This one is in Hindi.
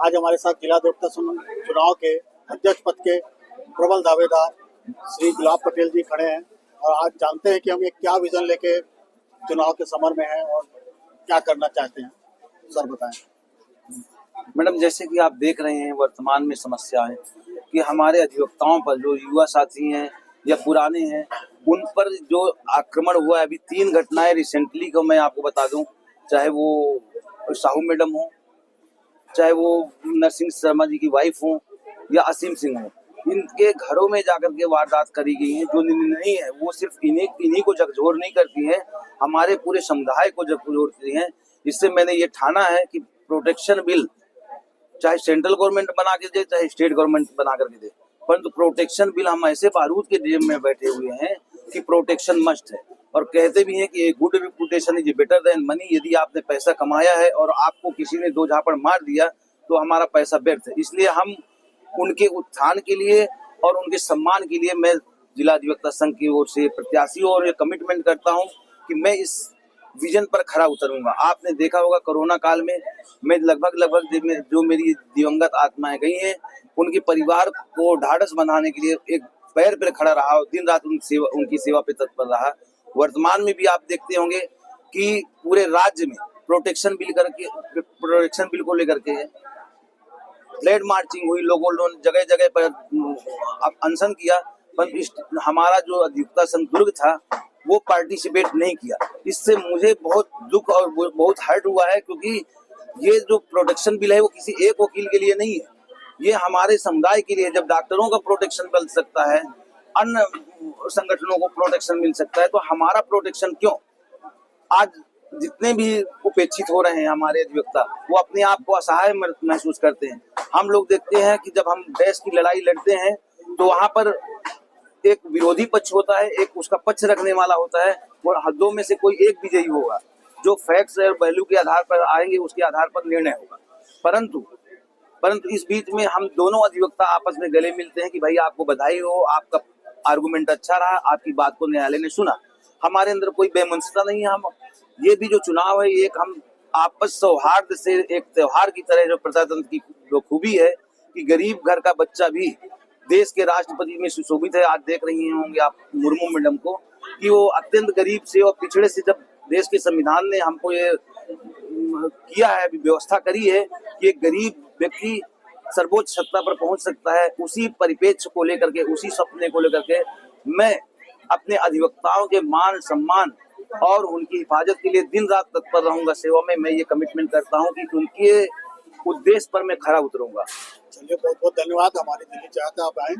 आज हमारे साथ जिला अधिवक्ता संघ चुनाव के अध्यक्ष पद के प्रबल दावेदार श्री गुलाब पटेल जी खड़े हैं और आज जानते हैं कि हम ये क्या विजन लेके चुनाव के समर में हैं और क्या करना चाहते हैं। सर बताएं। मैडम, जैसे कि आप देख रहे हैं वर्तमान में समस्या है कि हमारे अधिवक्ताओं पर जो युवा साथी हैं या पुराने हैं उन पर जो आक्रमण हुआ है। अभी 3 घटनाएं रिसेंटली को मैं आपको बता दूं, चाहे वो साहू मैडम हो, चाहे वो नरसिंह शर्मा जी की वाइफ हो या असीम सिंह हो, इनके घरों में जाकर के वारदात करी गई है। जो नहीं है वो सिर्फ इन्हीं को झकझोर नहीं करती है, हमारे पूरे समुदाय को झकझोरती है। इससे मैंने ये ठाना है कि प्रोटेक्शन बिल चाहे सेंट्रल गवर्नमेंट बना के दे चाहे स्टेट गवर्नमेंट बना करके दे, परंतु प्रोटेक्शन बिल हम ऐसे बारूद के जेब में बैठे हुए हैं कि प्रोटेक्शन मस्ट है। और कहते भी हैं कि a good reputation is better than money. यदि आपने पैसा कमाया है और आपको किसी ने 2 झापड़ मार दिया तो हमारा पैसा व्यर्थ है। इसलिए हम उनके उत्थान के लिए और उनके सम्मान के लिए मैं जिला अधिवक्ता संघ की ओर से प्रत्याशी और ये कमिटमेंट करता हूं कि मैं इस विजन पर खरा उतरूंगा। आपने देखा होगा कोरोना काल में मैं लगभग जो मेरी दिवंगत आत्माएं गई हैं उनके परिवार को ढाढ़स बंधाने के लिए एक पैर पर खड़ा रहा और दिन रात उनकी सेवा पे तत्पर रहा। वर्तमान में भी आप देखते होंगे कि पूरे राज्य में प्रोटेक्शन बिल को लेकर के फ्लैग मार्चिंग हुई, लोगों ने जगह जगह पर अनशन किया, पर हमारा जो अधिवक्ता संघ दुर्ग था वो पार्टिसिपेट नहीं किया। इससे मुझे बहुत दुख और बहुत हर्ट हुआ है, क्योंकि ये जो प्रोटेक्शन बिल है वो किसी एक वकील के लिए नहीं है, ये हमारे समुदाय के लिए। जब डॉक्टरों का प्रोटेक्शन मिल सकता है, अन्य संगठनों को प्रोटेक्शन मिल सकता है, तो हमारा प्रोटेक्शन क्यों? आज जितने भी उपेक्षित हो रहे हैं हमारे अधिवक्ता, वो अपने आप को असहाय महसूस करते हैं। हम लोग देखते हैं कि जब हम देश की लड़ाई लड़ते हैं तो वहां पर एक विरोधी पक्ष होता है, एक उसका पक्ष रखने वाला होता है, और हदों में से कोई एक विजयी होगा। जो फैक्ट्स और वैल्यू के आधार पर आएंगे उसके आधार पर निर्णय होगा। परंतु इस बीच में हम दोनों अधिवक्ता आपस में गले मिलते हैं कि भाई आपको बधाई हो, आपका आर्गुमेंट अच्छा रहा, आपकी बात को न्यायालय ने सुना। हमारे अंदर कोई बेमनसता नहीं है। हम ये भी जो चुनाव है एक हम आपस सौहार्द से एक त्योहार की तरह, जो प्रजातंत्र की जो खूबी है कि गरीब घर का बच्चा भी देश के राष्ट्रपति में सुशोभित है। आज देख रही होंगे आप मुर्मू मैडम को कि वो अत्यंत गरीब से और पिछड़े से, जब देश के संविधान ने हमको ये किया है, व्यवस्था करी है कि एक गरीब व्यक्ति सर्वोच्च सत्ता पर पहुंच सकता है, उसी परिप्रेक्ष्य को लेकर के, उसी सपने को लेकर के मैं अपने अधिवक्ताओं के मान सम्मान और उनकी हिफाजत के लिए दिन रात तत्पर रहूंगा सेवा में। मैं ये कमिटमेंट करता हूं कि उनके उद्देश्य पर मैं खरा उतरूंगा। चलिए, बहुत बहुत धन्यवाद। हमारी दिल्ली चाहता आप आए।